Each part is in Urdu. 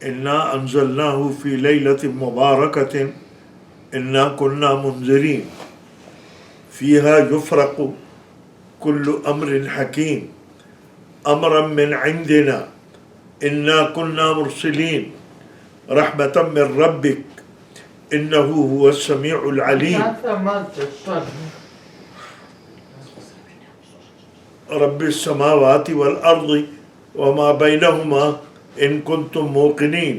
انا انزلناہ فی لیلۃ مبارکۃ انا کنا منذرین فیہا یفرق کل امر حکیم امرا من عندنا انا کنا مرسلین رحمتا من ربک انہ هو السمیع العلیم رب السماوات والارض وما بینہما ان کنتم موقنین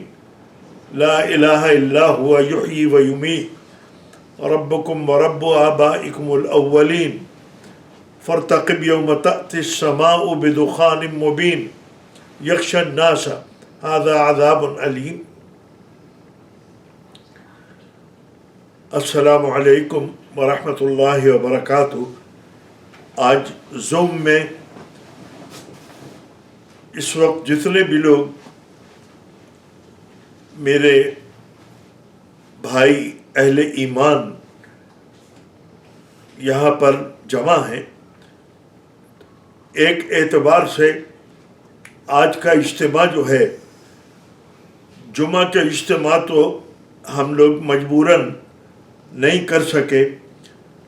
لا الہ الا هو یحیی ویمیت ربکم ورب آبائکم الاولین فارتقب یوم تأتی السماء بدخان مبین یغشی الناس هذا عذاب علیم۔ السلام علیکم ورحمۃ اللہ وبرکاتہ۔ آج زوم میں اس وقت جتنے بھی لوگ میرے بھائی اہل ایمان یہاں پر جمع ہیں، ایک اعتبار سے آج کا اجتماع جو ہے، جمعہ کے اجتماع تو ہم لوگ مجبوراً نہیں کر سکے،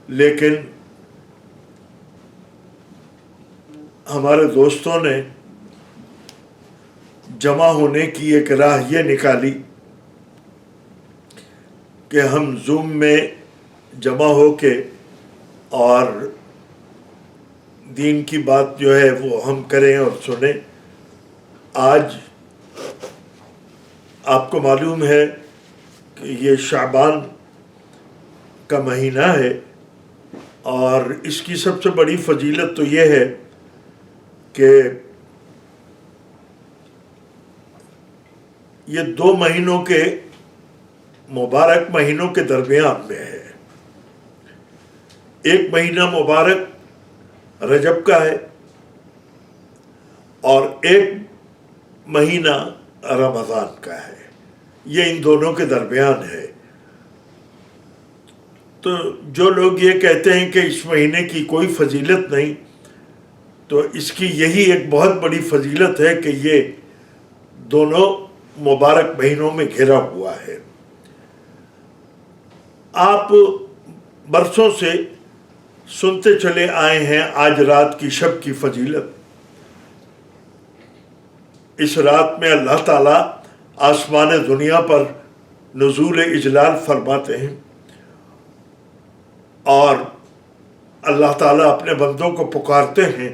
لیکن ہمارے دوستوں نے جمع ہونے کی ایک راہ یہ نکالی کہ ہم زوم میں جمع ہو کے اور دین کی بات جو ہے وہ ہم کریں اور سنیں۔ آج آپ کو معلوم ہے کہ یہ شعبان کا مہینہ ہے، اور اس کی سب سے بڑی فضیلت تو یہ ہے کہ یہ 2 مہینوں کے مبارک مہینوں کے درمیان میں ہے۔ ایک مہینہ مبارک رجب کا ہے اور ایک مہینہ رمضان کا ہے، یہ ان دونوں کے درمیان ہے۔ تو جو لوگ یہ کہتے ہیں کہ اس مہینے کی کوئی فضیلت نہیں، تو اس کی یہی ایک بہت بڑی فضیلت ہے کہ یہ دونوں مبارک مہینوں میں گھرا ہوا ہے۔ آپ برسوں سے سنتے چلے آئے ہیں آج رات کی شب کی فضیلت۔ اس رات میں اللہ تعالیٰ آسمان دنیا پر نزول اجلال فرماتے ہیں، اور اللہ تعالیٰ اپنے بندوں کو پکارتے ہیں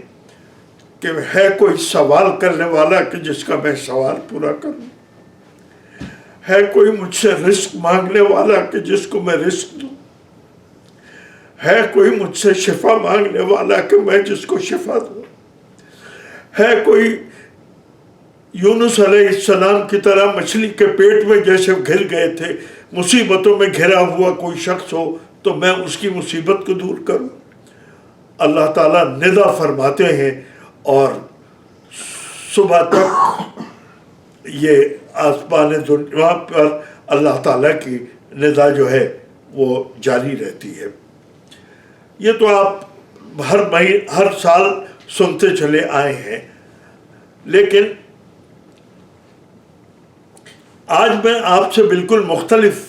کہ ہے کوئی سوال کرنے والا کہ جس کا میں سوال پورا کروں، ہے کوئی مجھ سے رزق مانگنے والا کہ جس کو میں رزق دوں، ہے کوئی مجھ سے شفا مانگنے والا کہ میں جس کو شفا دوں، ہے کوئی یونس علیہ السلام کی طرح مچھلی کے پیٹ میں جیسے گر گئے تھے مصیبتوں میں گھرا ہوا کوئی شخص ہو تو میں اس کی مصیبت کو دور کروں۔ اللہ تعالیٰ ندا فرماتے ہیں، اور صبح تک یہ آسمان دنیا پر اللہ تعالیٰ کی ندا جو ہے وہ جاری رہتی ہے۔ یہ تو آپ ہر سال سنتے چلے آئے ہیں، لیکن آج میں آپ سے بالکل مختلف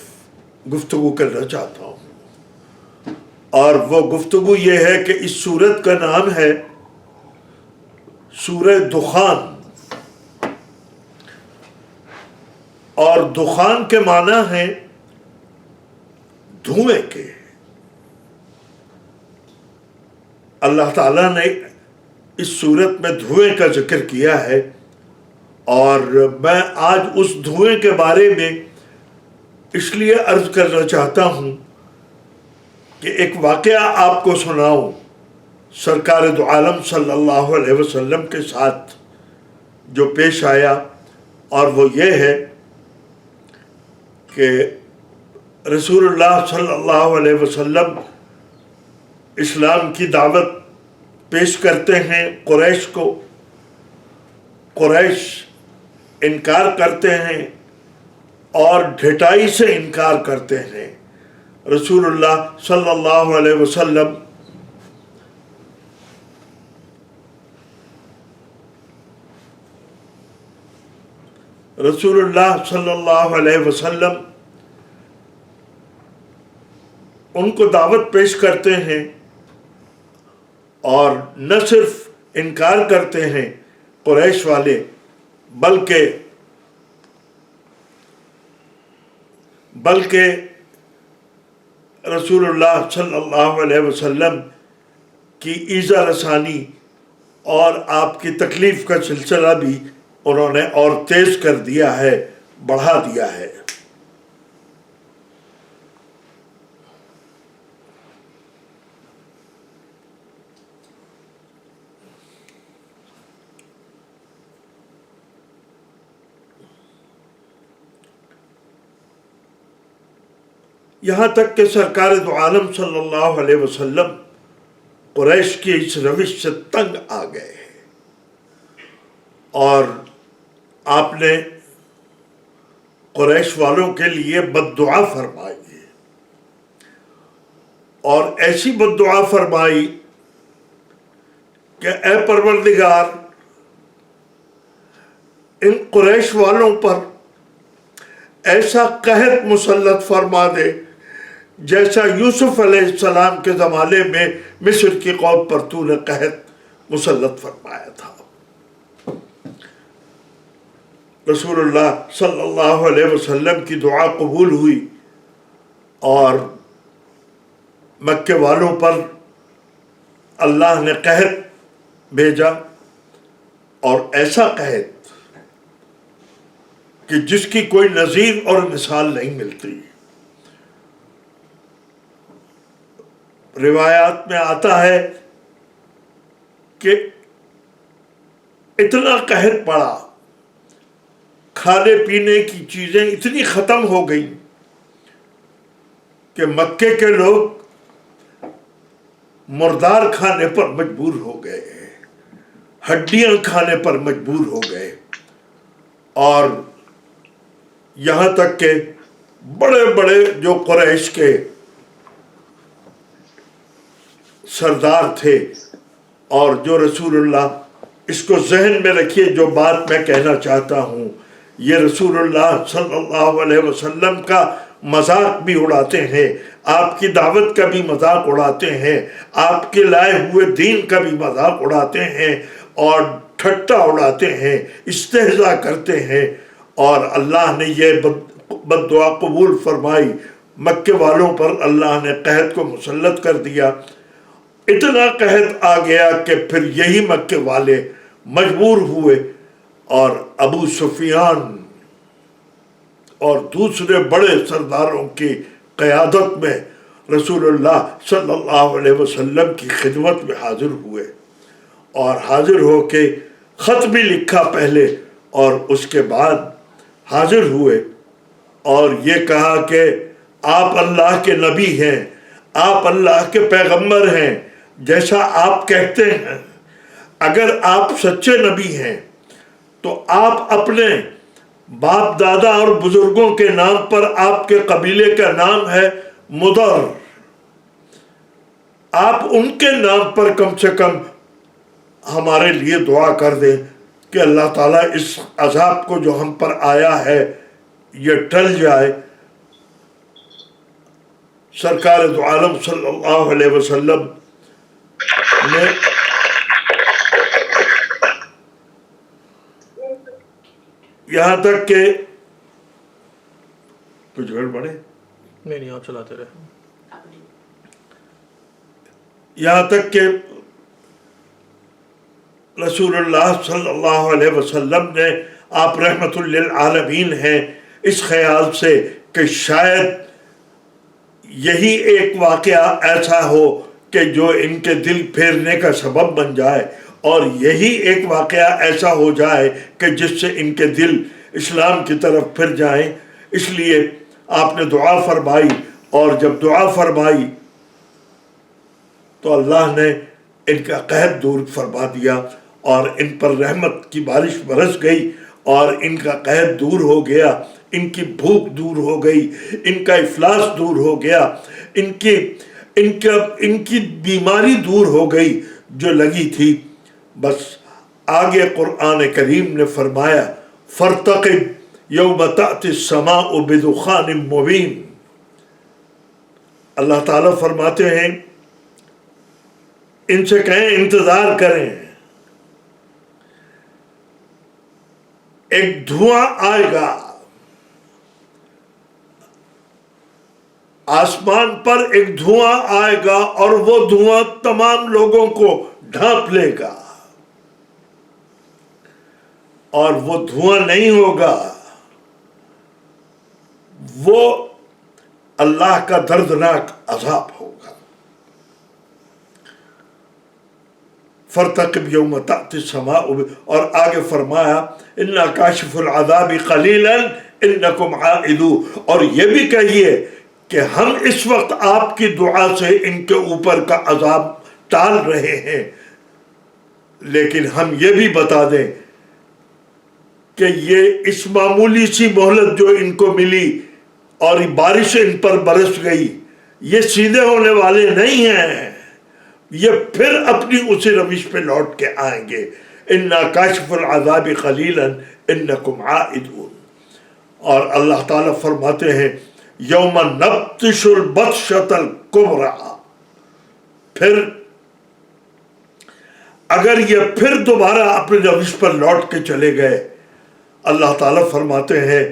گفتگو کرنا چاہتا ہوں، اور وہ گفتگو یہ ہے کہ اس سورت کا نام ہے سورہ دخان، اور دخان کے معنی ہیں دھوئیں کے۔ اللہ تعالیٰ نے اس سورت میں دھوئیں کا ذکر کیا ہے، اور میں آج اس دھوئیں کے بارے میں اس لیے عرض کرنا چاہتا ہوں کہ ایک واقعہ آپ کو سناؤں سرکار دو عالم صلی اللہ علیہ وسلم کے ساتھ جو پیش آیا، اور وہ یہ ہے کہ رسول اللہ صلی اللہ علیہ وسلم اسلام کی دعوت پیش کرتے ہیں قریش کو، قریش انکار کرتے ہیں اور ڈھٹائی سے انکار کرتے ہیں۔ رسول اللہ صلی اللہ علیہ وسلم رسول اللہ صلی اللہ علیہ وسلم ان کو دعوت پیش کرتے ہیں اور نہ صرف انکار کرتے ہیں قریش والے، بلکہ رسول اللہ صلی اللہ علیہ وسلم کی ایذا رسانی اور آپ کی تکلیف کا سلسلہ بھی انہوں نے اور تیز کر دیا ہے، بڑھا دیا ہے۔ یہاں تک کہ سرکار دو عالم صلی اللہ علیہ وسلم قریش کی اس روش سے تنگ آ گئے اور آپ نے قریش والوں کے لیے بد دعا فرمائی اور ایسی بد دعا فرمائی کہ اے پروردگار، ان قریش والوں پر ایسا قحط مسلط فرما دے جیسا یوسف علیہ السلام کے زمانے میں مصر کی قوم پر تو نے قحط مسلط فرمایا تھا۔ رسول اللہ صلی اللہ علیہ وسلم کی دعا قبول ہوئی اور مکے والوں پر اللہ نے قحط بھیجا، اور ایسا قحط کہ جس کی کوئی نظیر اور مثال نہیں ملتی۔ روایات میں آتا ہے کہ اتنا قحط پڑا، کھانے پینے کی چیزیں اتنی ختم ہو گئیں کہ مکے کے لوگ مردار کھانے پر مجبور ہو گئے، ہڈیاں کھانے پر مجبور ہو گئے، اور یہاں تک کہ بڑے بڑے جو قریش کے سردار تھے، اور جو رسول اللہ، اس کو ذہن میں رکھیے جو بات میں کہنا چاہتا ہوں، یہ رسول اللہ صلی اللہ علیہ وسلم کا مذاق بھی اڑاتے ہیں، آپ کی دعوت کا بھی مذاق اڑاتے ہیں، آپ کے لائے ہوئے دین کا بھی مذاق اڑاتے ہیں اور ٹھٹا اڑاتے ہیں، استہزاء کرتے ہیں، اور اللہ نے یہ بد دعا قبول فرمائی۔ مکے والوں پر اللہ نے قحط کو مسلط کر دیا، اتنا قحط آ گیا کہ پھر یہی مکے والے مجبور ہوئے اور ابو سفیان اور دوسرے بڑے سرداروں کی قیادت میں رسول اللہ صلی اللہ علیہ وسلم کی خدمت میں حاضر ہوئے، اور حاضر ہو کے خط بھی لکھا پہلے، اور اس کے بعد حاضر ہوئے اور یہ کہا کہ آپ اللہ کے نبی ہیں، آپ اللہ کے پیغمبر ہیں جیسا آپ کہتے ہیں۔ اگر آپ سچے نبی ہیں تو آپ اپنے باپ دادا اور بزرگوں کے نام پر، آپ کے قبیلے کا نام ہے مدر، آپ ان کے نام پر کم سے کم ہمارے لیے دعا کر دیں کہ اللہ تعالیٰ اس عذاب کو جو ہم پر آیا ہے یہ ٹل جائے۔ سرکار دو عالم صلی اللہ علیہ وسلم نے یہاں تک کہ کچھ گڑبڑ ہے؟ نہیں، آپ چلاتے رہے۔ یہاں تک کہ رسول اللہ صلی اللہ علیہ وسلم نے، آپ رحمت للعالمین ہیں، اس خیال سے کہ شاید یہی ایک واقعہ ایسا ہو کہ جو ان کے دل پھیرنے کا سبب بن جائے، اور یہی ایک واقعہ ایسا ہو جائے کہ جس سے ان کے دل اسلام کی طرف پھر جائیں۔ اس لیے آپ نے دعا فرمائی، اور جب دعا فرمائی تو اللہ نے ان کا قحط دور فرما دیا، اور ان پر رحمت کی بارش برس گئی، اور ان کا قحط دور ہو گیا، ان کی بھوک دور ہو گئی، ان کا افلاس دور ہو گیا، ان کی بیماری دور ہو گئی جو لگی تھی۔ بس آگے قرآن کریم نے فرمایا فَارْتَقِبْ یوم تأتی السماء بدخان مبین، اللہ تعالیٰ فرماتے ہیں ان سے کہیں انتظار کریں، ایک دھواں آئے گا، آسمان پر ایک دھواں آئے گا اور وہ دھواں تمام لوگوں کو ڈھانپ لے گا، اور وہ دھواں نہیں ہوگا، وہ اللہ کا دردناک عذاب ہوگا۔ فارتقب یوم تأتی السماء، اور آگے فرمایا انا کاشف العذاب قلیلا انکم عائدون، اور یہ بھی کہیے کہ ہم اس وقت آپ کی دعا سے ان کے اوپر کا عذاب ٹال رہے ہیں، لیکن ہم یہ بھی بتا دیں کہ یہ اس معمولی سی مہلت جو ان کو ملی اور بارش ان پر برس گئی، یہ سیدھے ہونے والے نہیں ہیں، یہ پھر اپنی اسی روش پہ لوٹ کے آئیں گے۔ انا کاشف العذاب قلیلا انکم عائدون۔ اور اللہ تعالیٰ فرماتے ہیں یوم نبطش البطشۃ الکبریٰ، پھر اگر یہ پھر دوبارہ اپنے روش پر لوٹ کے چلے گئے، اللہ تعالیٰ فرماتے ہیں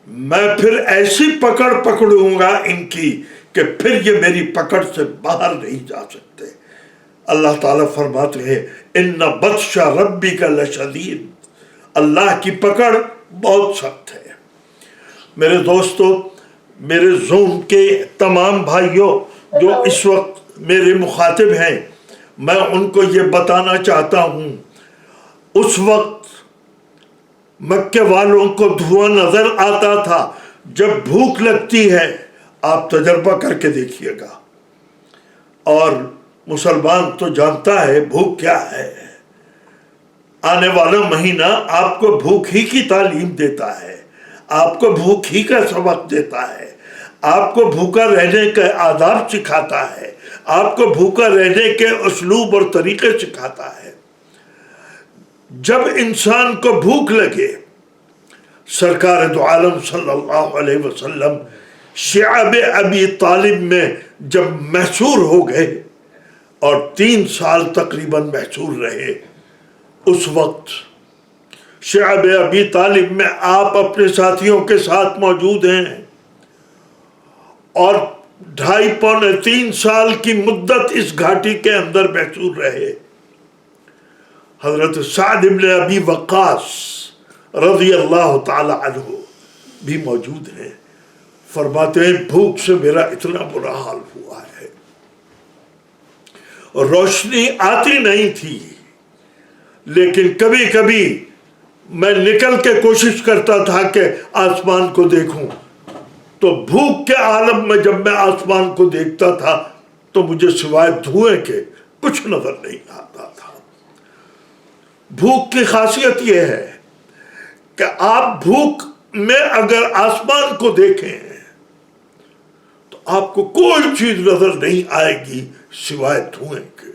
میں پھر ایسی پکڑ پکڑوں گا ان کی کہ پھر یہ میری پکڑ سے باہر نہیں جا سکتے۔ اللہ تعالیٰ فرماتے ہیں ان بطش ربک لشدید، اللہ کی پکڑ بہت سخت ہے۔ میرے دوستو، میرے زوم کے تمام بھائیوں جو اس وقت میرے مخاطب ہیں، میں ان کو یہ بتانا چاہتا ہوں، اس وقت مکے والوں کو دھواں نظر آتا تھا، جب بھوک لگتی ہے آپ تجربہ کر کے دیکھیے گا، اور مسلمان تو جانتا ہے بھوک کیا ہے۔ آنے والا مہینہ آپ کو بھوک ہی کی تعلیم دیتا ہے، آپ کو بھوک ہی کا سبق دیتا ہے، آپ کو بھوکا رہنے کے آداب سکھاتا ہے، آپ کو بھوکا رہنے کے اسلوب اور طریقے سکھاتا ہے۔ جب انسان کو بھوک لگے، سرکار دو عالم صلی اللہ علیہ وسلم شعب ابی طالب میں جب محصور ہو گئے اور 3 سال تقریباً محصور رہے، اس وقت شعب ابی طالب میں آپ اپنے ساتھیوں کے ساتھ موجود ہیں، اور 2.5 پونے 3 سال کی مدت اس گھاٹی کے اندر محصور رہے۔ حضرت سعد بن ابی وقاص رضی اللہ تعالی عنہ بھی موجود ہیں، فرماتے ہیں بھوک سے میرا اتنا برا حال ہوا ہے، روشنی آتی نہیں تھی، لیکن کبھی کبھی میں نکل کے کوشش کرتا تھا کہ آسمان کو دیکھوں، تو بھوک کے عالم میں جب میں آسمان کو دیکھتا تھا تو مجھے سوائے دھوئیں کے کچھ نظر نہیں آتا تھا۔ بھوک کی خاصیت یہ ہے کہ آپ بھوک میں اگر آسمان کو دیکھیں تو آپ کو کوئی چیز نظر نہیں آئے گی سوائے دھوئیں کے۔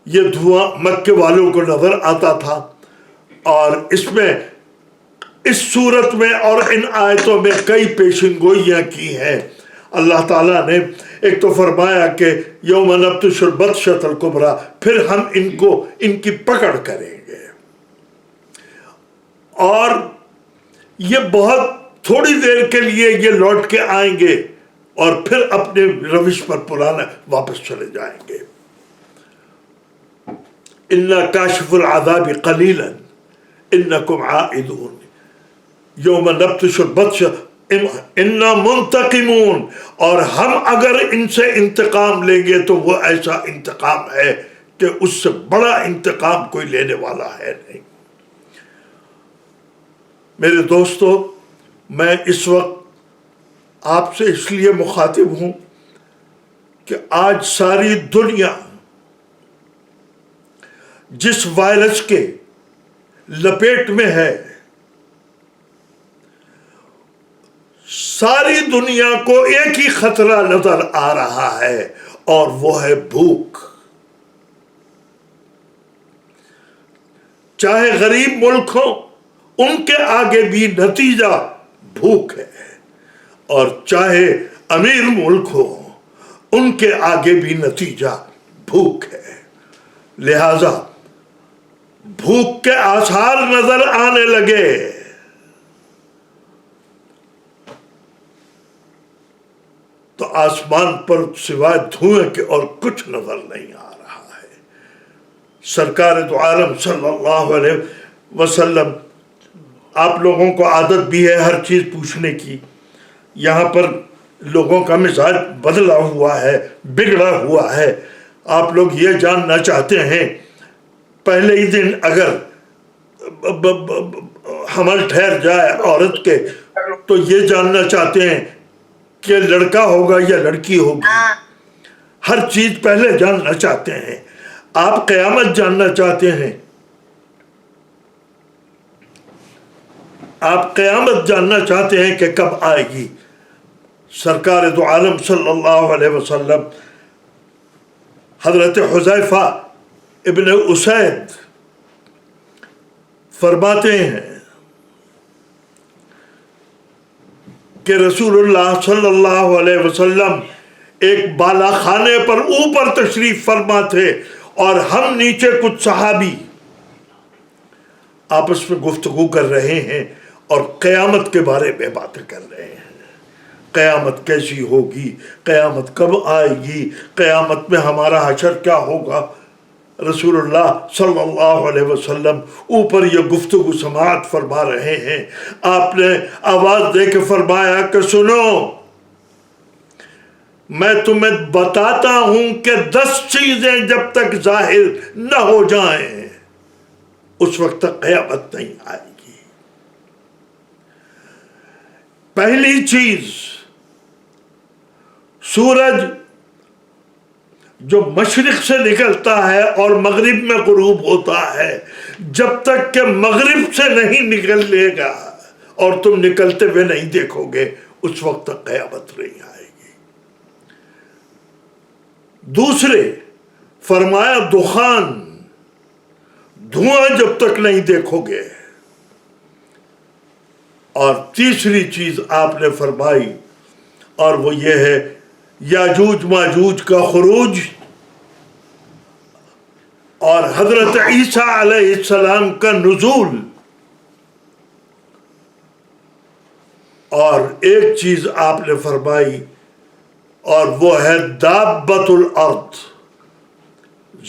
یہ دھواں مکے والوں کو نظر آتا تھا، اور اس صورت میں اور ان آیتوں میں کئی پیشن گوئیاں کی ہیں۔ اللہ تعالیٰ نے ایک تو فرمایا کہ یوم نبطش البطشۃ الکبریٰ، پھر ہم ان کی پکڑ کریں گے، اور یہ بہت تھوڑی دیر کے لیے یہ لوٹ کے آئیں گے اور پھر اپنے روش پر پرانا واپس چلے جائیں گے۔ اِنَّا کَاشِفُ الْعَذَابِ قَلِيلًا إِنَّكُمْ عَائِدُونَ یوم نبطش البطش اِنَّا مُنْتَقِمُونَ، اور ہم اگر ان سے انتقام لیں گے تو وہ ایسا انتقام ہے کہ اس سے بڑا انتقام کوئی لینے والا ہے نہیں۔ میرے دوستو، میں اس وقت آپ سے اس لیے مخاطب ہوں کہ آج ساری دنیا جس وائرس کے لپیٹ میں ہے، ساری دنیا کو ایک ہی خطرہ نظر آ رہا ہے، اور وہ ہے بھوک۔ چاہے غریب ملک ہو ان کے آگے بھی نتیجہ بھوک ہے، اور چاہے امیر ملک ہو ان کے آگے بھی نتیجہ بھوک ہے۔ لہذا بھوک کے آثار نظر آنے لگے تو آسمان پر سوائے دھوئیں کے اور کچھ نظر نہیں آ رہا ہے۔ سرکار دو عالم صلی اللہ علیہ وسلم، آپ لوگوں کو عادت بھی ہے ہر چیز پوچھنے کی، یہاں پر لوگوں کا مزاج بدلا ہوا ہے، بگڑا ہوا ہے۔ آپ لوگ یہ جاننا چاہتے ہیں پہلے ہی دن اگر حمل ٹھہر جائے عورت کے تو یہ جاننا چاہتے ہیں کہ لڑکا ہوگا یا لڑکی ہوگی، ہر چیز پہلے جاننا چاہتے ہیں۔ آپ قیامت جاننا چاہتے ہیں، آپ قیامت جاننا چاہتے ہیں کہ کب آئے گی۔ سرکار دو عالم صلی اللہ علیہ وسلم حضرت حذیفہ ابن اسید فرماتے ہیں کہ رسول اللہ صلی اللہ علیہ وسلم ایک بالا خانے پر اوپر تشریف فرما تھے، اور ہم نیچے کچھ صحابی آپس میں گفتگو کر رہے ہیں اور قیامت کے بارے میں باتیں کر رہے ہیں۔ قیامت کیسی ہوگی، قیامت کب آئے گی، قیامت میں ہمارا حشر کیا ہوگا۔ رسول اللہ صلی اللہ علیہ وسلم اوپر یہ گفتگو سماعت فرما رہے ہیں۔ آپ نے آواز دے کے فرمایا کہ سنو، میں تمہیں بتاتا ہوں کہ 10 چیزیں جب تک ظاہر نہ ہو جائیں اس وقت تک قیامت نہیں آئے گی۔ پہلی چیز، سورج جو مشرق سے نکلتا ہے اور مغرب میں غروب ہوتا ہے، جب تک کہ مغرب سے نہیں نکل لے گا اور تم نکلتے ہوئے نہیں دیکھو گے اس وقت تک قیامت نہیں آئے گی۔ دوسرے فرمایا دخان، دھواں جب تک نہیں دیکھو گے۔ اور تیسری چیز آپ نے فرمائی اور وہ یہ ہے یاجوج ماجوج کا خروج اور حضرت عیسیٰ علیہ السلام کا نزول۔ اور ایک چیز آپ نے فرمائی اور وہ ہے دابۃ الارض،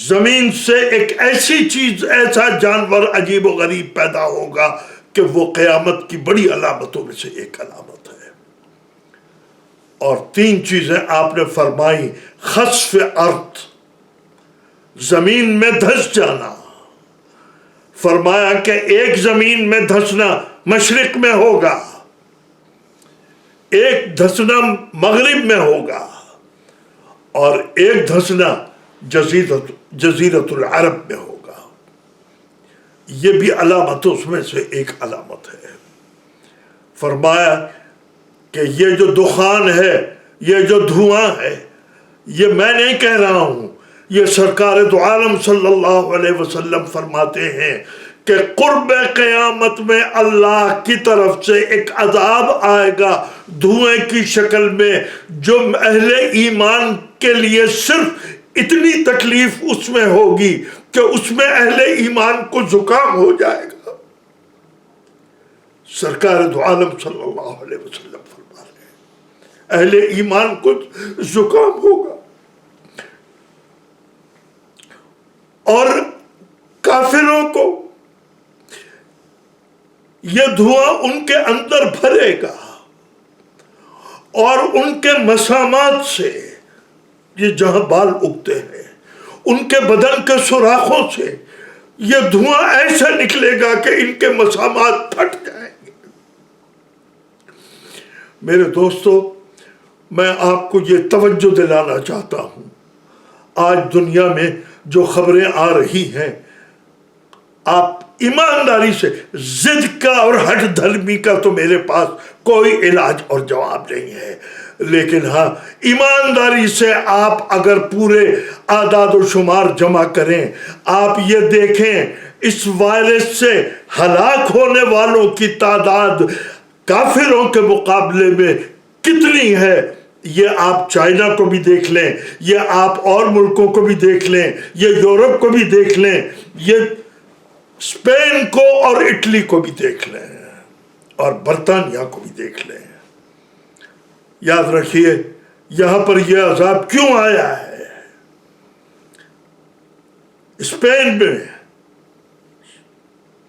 زمین سے ایک ایسی چیز، ایسا جانور عجیب و غریب پیدا ہوگا کہ وہ قیامت کی بڑی علامتوں میں سے ایک علامت ہے۔ اور 3 چیزیں آپ نے فرمائی، خسف ارض، زمین میں دھس جانا، فرمایا کہ ایک زمین میں دھسنا مشرق میں ہوگا، ایک دھسنا مغرب میں ہوگا، اور ایک دھسنا جزیرت العرب میں ہوگا۔ یہ بھی علامتوں میں سے ایک علامت ہے۔ فرمایا کہ یہ جو دخان ہے، یہ جو دھواں ہے، یہ میں نہیں کہہ رہا ہوں، یہ سرکار دو عالم صلی اللہ علیہ وسلم فرماتے ہیں کہ قرب قیامت میں اللہ کی طرف سے ایک عذاب آئے گا دھوئیں کی شکل میں، جو اہل ایمان کے لیے صرف اتنی تکلیف اس میں ہوگی کہ اس میں اہل ایمان کو زکام ہو جائے گا۔ سرکار دو عالم صلی اللہ علیہ وسلم فرما رہے ہیں اہل ایمان کو زکام ہوگا، اور کافروں کو یہ دھواں ان کے اندر بھرے گا، اور ان کے مسامات سے، یہ جہاں بال اگتے ہیں، ان کے بدن کے سوراخوں سے یہ دھواں ایسا نکلے گا کہ ان کے مسامات پھٹ جائیں گے۔ میرے دوستو، میں آپ کو یہ توجہ دلانا چاہتا ہوں، آج دنیا میں جو خبریں آ رہی ہیں، آپ ایمانداری سے، ضد کا اور ہٹ دھرمی کا تو میرے پاس کوئی علاج اور جواب نہیں ہے، لیکن ہاں ایمانداری سے آپ اگر پورے اعداد و شمار جمع کریں، آپ یہ دیکھیں اس وائرس سے ہلاک ہونے والوں کی تعداد کافروں کے مقابلے میں کتنی ہے، یہ آپ چائنا کو بھی دیکھ لیں، یہ آپ اور ملکوں کو بھی دیکھ لیں، یہ یورپ کو بھی دیکھ لیں، یہ اسپین کو اور اٹلی کو بھی دیکھ لیں، اور برطانیہ کو بھی دیکھ لیں۔ یاد رکھیے یہاں پر یہ عذاب کیوں آیا ہے۔ اسپین میں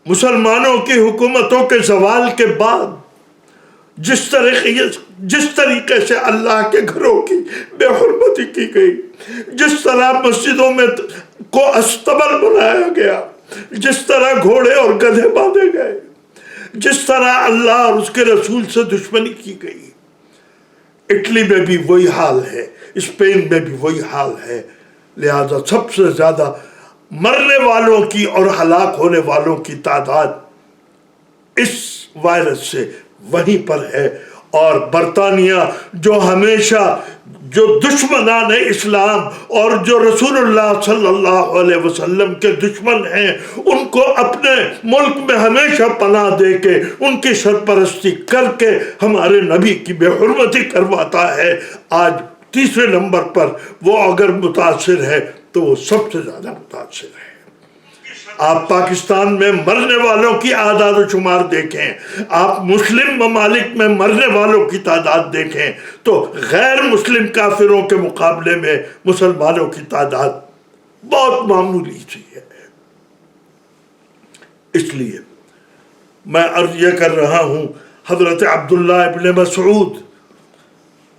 مسلمانوں کی حکومتوں کے زوال کے بعد جس طریقے سے اللہ کے گھروں کی بے حرمتی کی گئی، جس طرح مسجدوں میں کو استبل بنایا گیا، جس طرح گھوڑے اور گدھے باندھے گئے، جس طرح اللہ اور اس کے رسول سے دشمنی کی گئی، اٹلی میں بھی وہی حال ہے، اسپین میں بھی وہی حال ہے۔ لہذا سب سے زیادہ مرنے والوں کی اور ہلاک ہونے والوں کی تعداد اس وائرس سے وہیں پر ہے۔ اور برطانیہ جو ہمیشہ جو دشمنان اسلام اور جو رسول اللہ صلی اللہ علیہ وسلم کے دشمن ہیں، ان کو اپنے ملک میں ہمیشہ پناہ دے کے ان کی سرپرستی کر کے ہمارے نبی کی بے حرمتی کرواتا ہے، آج تیسرے نمبر پر وہ اگر متاثر ہے تو وہ سب سے زیادہ متاثر ہے۔ آپ پاکستان میں مرنے والوں کی اعداد و شمار دیکھیں، آپ مسلم ممالک میں مرنے والوں کی تعداد دیکھیں تو غیر مسلم کافروں کے مقابلے میں مسلمانوں کی تعداد بہت معمولی سی ہے۔ اس لیے میں عرض یہ کر رہا ہوں، حضرت عبداللہ ابن مسعود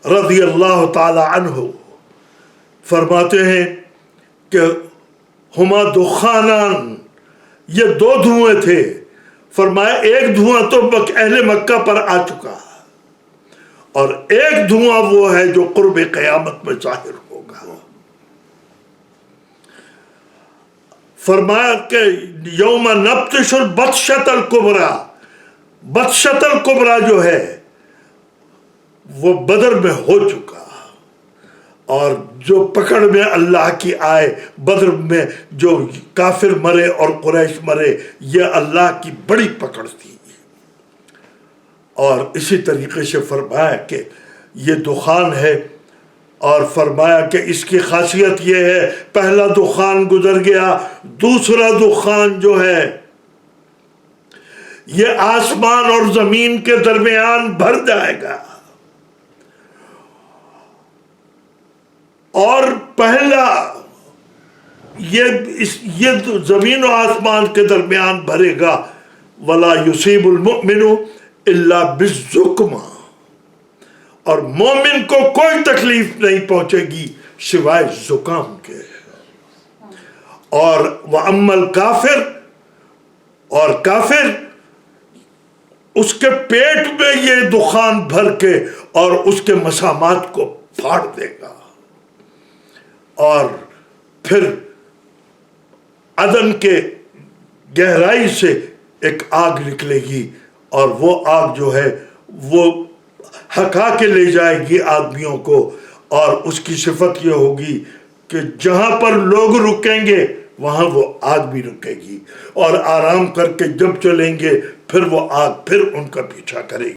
رضی اللہ تعالی عنہ فرماتے ہیں کہ ہما دخانان، یہ دو دھوئیں تھے، فرمایا ایک دھواں تو اہل مکہ پر آ چکا اور ایک دھواں وہ ہے جو قرب قیامت میں ظاہر ہوگا۔ فرمایا کہ یوم نبطش البطشۃ الکبریٰ، بطشۃ الکبریٰ جو ہے وہ بدر میں ہو چکا، اور جو پکڑ میں اللہ کی آئے بدر میں جو کافر مرے اور قریش مرے، یہ اللہ کی بڑی پکڑ تھی۔ اور اسی طریقے سے فرمایا کہ یہ دخان ہے، اور فرمایا کہ اس کی خاصیت یہ ہے پہلا دخان گزر گیا، دوسرا دخان جو ہے یہ آسمان اور زمین کے درمیان بھر جائے گا، اور پہلا یہ زمین و آسمان کے درمیان بھرے گا، وَلَا يُصِيبُ الْمُؤْمِنُ إِلَّا بِالزُّكْمَةِ، اور مومن کو کوئی تکلیف نہیں پہنچے گی سوائے زکام کے۔ اور وَأَمَّا الْكَافِرُ، اور کافر اس کے پیٹ میں یہ دخان بھر کے اور اس کے مسامات کو پھاڑ دے گا، اور پھر عدن کے گہرائی سے ایک آگ نکلے گی، اور وہ آگ جو ہے وہ ہکا کے لے جائے گی آدمیوں کو، اور اس کی صفت یہ ہوگی کہ جہاں پر لوگ رکیں گے وہاں وہ آگ بھی رکے گی، اور آرام کر کے جب چلیں گے پھر وہ آگ پھر ان کا پیچھا کرے گی۔